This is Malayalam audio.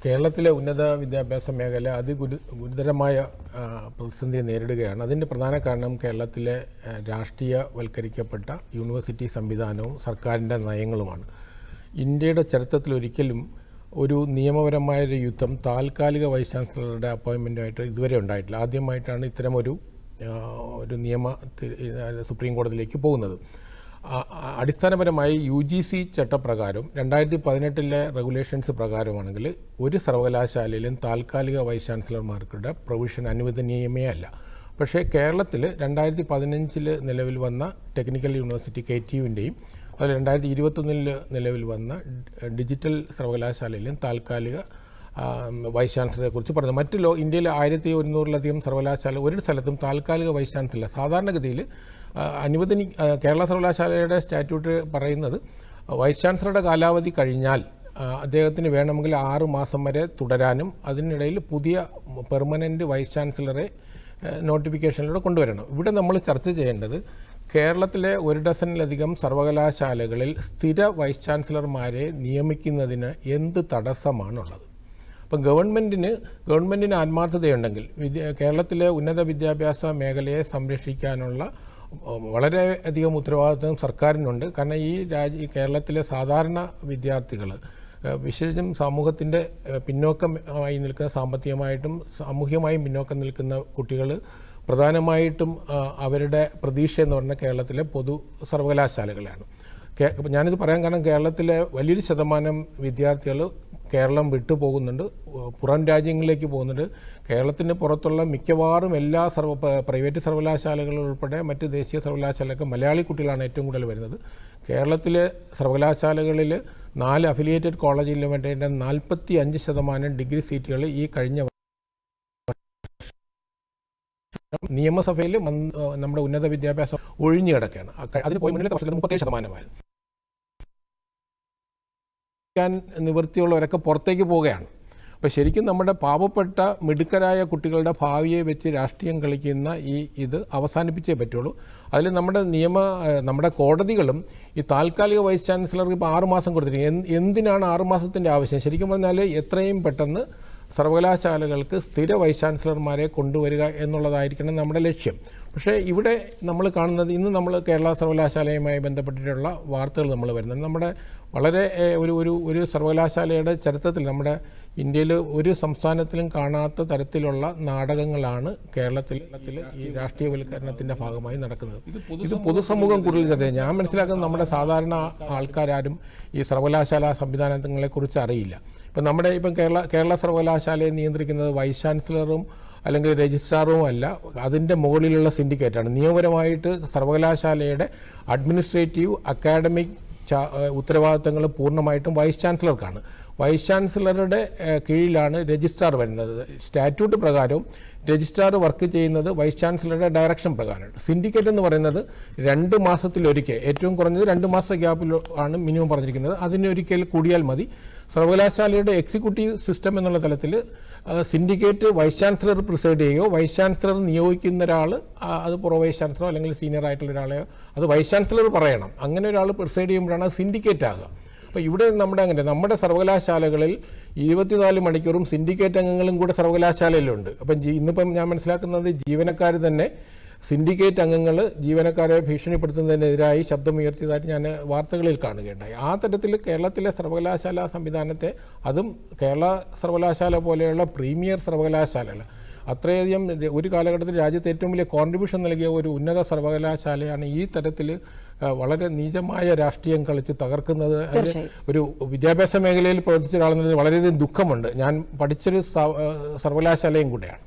കേരളത്തിലെ ഉന്നത വിദ്യാഭ്യാസ മേഖല ഗുരുതരമായ പ്രതിസന്ധിയെ നേരിടുകയാണ്. അതിൻ്റെ പ്രധാന കാരണം കേരളത്തിലെ രാഷ്ട്രീയവൽക്കരിക്കപ്പെട്ട യൂണിവേഴ്സിറ്റി സംവിധാനവും സർക്കാരിൻ്റെ നയങ്ങളുമാണ്. ഇന്ത്യയുടെ ചരിത്രത്തിലൊരിക്കലും ഒരു നിയമപരമായൊരു യുദ്ധം താൽക്കാലിക വൈസ് ചാൻസലറുടെ അപ്പോയിൻമെൻറ്റുമായിട്ട് ഇതുവരെ ഉണ്ടായിട്ടില്ല. ആദ്യമായിട്ടാണ് ഇത്തരമൊരു നിയമ സുപ്രീം കോടതിയിലേക്ക് പോകുന്നത്. അടിസ്ഥാനപരമായി UGC ചട്ടപ്രകാരം 2018 റെഗുലേഷൻസ് പ്രകാരമാണെങ്കിൽ ഒരു സർവകലാശാലയിലും താൽക്കാലിക വൈസ് ചാൻസലർമാർക്കുടെ പ്രൊവിഷൻ അനുവദനീയമേ അല്ല. പക്ഷേ കേരളത്തിൽ 2015 നിലവിൽ വന്ന ടെക്നിക്കൽ യൂണിവേഴ്സിറ്റി KTUവിൻ്റെയും അത് 2021 നിലവിൽ വന്ന ഡിജിറ്റൽ സർവകലാശാലയിലും താൽക്കാലിക വൈസ് ചാൻസലറെ കുറിച്ച് പറഞ്ഞു. ഇന്ത്യയിൽ 1100-ലധികം സർവകലാശാല ഒരു സ്ഥലത്തും താൽക്കാലിക വൈസ് ചാൻസലർ സാധാരണഗതിയിൽ കേരള സർവകലാശാലയുടെ സ്റ്റാറ്റ്യൂട്ട് പറയുന്നത് വൈസ് ചാൻസലറുടെ കാലാവധി കഴിഞ്ഞാൽ അദ്ദേഹത്തിന് വേണമെങ്കിൽ 6 മാസം വരെ തുടരാനും അതിനിടയിൽ പുതിയ പെർമനൻറ്റ് വൈസ് ചാൻസലറെ നോട്ടിഫിക്കേഷനിലൂടെ കൊണ്ടുവരണം. ഇവിടെ നമ്മൾ ചർച്ച ചെയ്യേണ്ടത് കേരളത്തിലെ 1 ഡസനിലധികം സർവകലാശാലകളിൽ സ്ഥിര വൈസ് ചാൻസലർമാരെ നിയമിക്കുന്നതിന് എന്ത് തടസ്സമാണുള്ളത്? അപ്പം ഗവൺമെൻറ്റിന് ആത്മാർത്ഥതയുണ്ടെങ്കിൽ കേരളത്തിലെ ഉന്നത വിദ്യാഭ്യാസ മേഖലയെ സംരക്ഷിക്കാനുള്ള വളരെയധികം ഉത്തരവാദിത്വം സർക്കാരിനുണ്ട്. കാരണം ഈ കേരളത്തിലെ സാധാരണ വിദ്യാർത്ഥികൾ, വിശേഷിച്ചും സമൂഹത്തിൻ്റെ പിന്നോക്കമായി നിൽക്കുന്ന സാമ്പത്തികമായിട്ടും സാമൂഹികമായും പിന്നോക്കം നിൽക്കുന്ന കുട്ടികൾ പ്രധാനമായിട്ടും അവരുടെ പ്രതീക്ഷ എന്ന് പറഞ്ഞാൽ കേരളത്തിലെ പൊതു സർവകലാശാലകളാണ്. ഞാനിത് പറയാൻ കാരണം കേരളത്തിലെ വലിയൊരു ശതമാനം വിദ്യാർത്ഥികൾ കേരളം വിട്ടുപോകുന്നുണ്ട്, പുറം രാജ്യങ്ങളിലേക്ക് പോകുന്നുണ്ട്. കേരളത്തിന് പുറത്തുള്ള മിക്കവാറും എല്ലാ പ്രൈവറ്റ് സർവകലാശാലകൾ ഉൾപ്പെടെ മറ്റ് ദേശീയ സർവകലാശാലയൊക്കെ മലയാളി കുട്ടികളാണ് ഏറ്റവും കൂടുതൽ വരുന്നത്. കേരളത്തിലെ സർവകലാശാലകളിൽ 4 അഫിലിയേറ്റഡ് കോളേജിൽ വേണ്ട 45% ഡിഗ്രി സീറ്റുകൾ ഈ കഴിഞ്ഞ നിയമസഭയിൽ നമ്മുടെ ഉന്നത വിദ്യാഭ്യാസം ഒഴിഞ്ഞു കിടക്കുകയാണ്. അതിന് പോയി മുന്നിലത്തെ വർഷത്തിൽ 37%. നിവൃത്തിയുള്ളവരൊക്കെ പുറത്തേക്ക് പോവുകയാണ്. അപ്പോൾ ശരിക്കും നമ്മുടെ പാവപ്പെട്ട മിടുക്കരായ കുട്ടികളുടെ ഭാവിയെ വെച്ച് രാഷ്ട്രീയം കളിക്കുന്ന ഇത് അവസാനിപ്പിച്ചേ പറ്റുള്ളൂ. അതിൽ നമ്മുടെ കോടതികളും ഈ താൽക്കാലിക വൈസ് ചാൻസലർക്ക് ഇപ്പോൾ 6 മാസം കൊടുത്തിരിക്കുന്നത്. എന്തിനാണ് 6 മാസത്തിൻ്റെ ആവശ്യം? ശരിക്കും പറഞ്ഞാൽ എത്രയും പെട്ടെന്ന് സർവകലാശാലകൾക്ക് സ്ഥിര വൈസ് ചാൻസലർമാരെ കൊണ്ടുവരിക എന്നുള്ളതായിരിക്കണം നമ്മുടെ ലക്ഷ്യം. പക്ഷേ ഇവിടെ നമ്മൾ കാണുന്നത്, ഇന്ന് നമ്മൾ കേരള സർവകലാശാലയുമായി ബന്ധപ്പെട്ടിട്ടുള്ള വാർത്തകൾ നമ്മൾ വരുന്നുണ്ട്. നമ്മുടെ വളരെ ഒരു സർവകലാശാലയുടെ ചരിത്രത്തിൽ നമ്മുടെ ഇന്ത്യയിൽ ഒരു സംസ്ഥാനത്തിലും കാണാത്ത തരത്തിലുള്ള നാടകങ്ങളാണ് കേരളത്തിൽ ഈ രാഷ്ട്രീയവൽക്കരണത്തിൻ്റെ ഭാഗമായി നടക്കുന്നത്. ഇത് പൊതുസമൂഹം കൂടുതൽ ചർച്ച ചെയ്യും. ഞാൻ മനസ്സിലാക്കുന്നത് നമ്മുടെ സാധാരണ ആൾക്കാരും ഈ സർവകലാശാല സംവിധാനങ്ങളെക്കുറിച്ച് അറിയില്ല. ഇപ്പം കേരള സർവകലാശാലയെ നിയന്ത്രിക്കുന്നത് വൈസ് ചാൻസലറും അല്ലെങ്കിൽ രജിസ്ട്രാറും അല്ല, അതിൻ്റെ മുകളിലുള്ള സിൻഡിക്കേറ്റാണ്. നിയമപരമായിട്ട് സർവകലാശാലയുടെ അഡ്മിനിസ്ട്രേറ്റീവ് അക്കാഡമിക് ഉത്തരവാദിത്തങ്ങൾ പൂർണ്ണമായിട്ടും വൈസ് ചാൻസലർക്കാണ്. വൈസ് ചാൻസലറുടെ കീഴിലാണ് രജിസ്ട്രാർ വരുന്നത്. സ്റ്റാറ്റ്യൂട്ട് പ്രകാരവും രജിസ്ട്രാർ വർക്ക് ചെയ്യുന്നത് വൈസ് ചാൻസലറുടെ ഡയറക്ഷൻ പ്രകാരമാണ്. സിൻഡിക്കേറ്റ് എന്ന് പറയുന്നത് 2 മാസത്തിലൊരിക്കൽ, ഏറ്റവും കുറഞ്ഞത് 2 മാസ ഗ്യാപ്പിൽ ആണ് മിനിമം പറഞ്ഞിരിക്കുന്നത്. അതിനൊരിക്കൽ കൂടിയാൽ മതി. സർവകലാശാലയുടെ എക്സിക്യൂട്ടീവ് സിസ്റ്റം എന്നുള്ള തലത്തിൽ സിൻഡിക്കേറ്റ് വൈസ് ചാൻസലർ പ്രിസൈഡ് ചെയ്യുകയോ വൈസ് ചാൻസലർ നിയോഗിക്കുന്ന ഒരാൾ, അത് പ്രോ വൈസ് ചാൻസലറോ അല്ലെങ്കിൽ സീനിയർ ആയിട്ടുള്ള ഒരാളെയോ അത് വൈസ് ചാൻസലർ പറയണം. അങ്ങനെ ഒരാൾ പ്രിസൈഡ് ചെയ്യുമ്പോഴാണ് സിൻഡിക്കേറ്റ് ആകുക. അപ്പോൾ ഇവിടെ നമ്മുടെ സർവകലാശാലകളിൽ 24 മണിക്കൂറും സിൻഡിക്കേറ്റ് അംഗങ്ങളും കൂടെ സർവകലാശാലയിലുണ്ട്. അപ്പം ഇന്നിപ്പം ഞാൻ മനസ്സിലാക്കുന്നത് ജീവനക്കാർ തന്നെ സിൻഡിക്കേറ്റ് അംഗങ്ങൾ ജീവനക്കാരെ ഭീഷണിപ്പെടുത്തുന്നതിനെതിരായി ശബ്ദമുയർത്തിയതായിട്ട് ഞാൻ വാർത്തകളിൽ കാണുകയുണ്ടായി. ആ തരത്തിൽ കേരളത്തിലെ സർവകലാശാല സംവിധാനത്തെ, അതും കേരള സർവകലാശാല പോലെയുള്ള പ്രീമിയർ സർവകലാശാലകൾ, അത്രയധികം ഒരു കാലഘട്ടത്തിൽ രാജ്യത്ത് ഏറ്റവും വലിയ കോൺട്രിബ്യൂഷൻ നൽകിയ ഒരു ഉന്നത സർവകലാശാലയാണ് ഈ തരത്തിൽ വളരെ നീചമായ രാഷ്ട്രീയം കളിച്ച് തകർക്കുന്നത്. ഒരു വിദ്യാഭ്യാസ മേഖലയിൽ പ്രവർത്തിച്ച ഒരാളെന്നത് വളരെയധികം ദുഃഖമുണ്ട്. ഞാൻ പഠിച്ചൊരു സർവകലാശാലയും കൂടെയാണ്.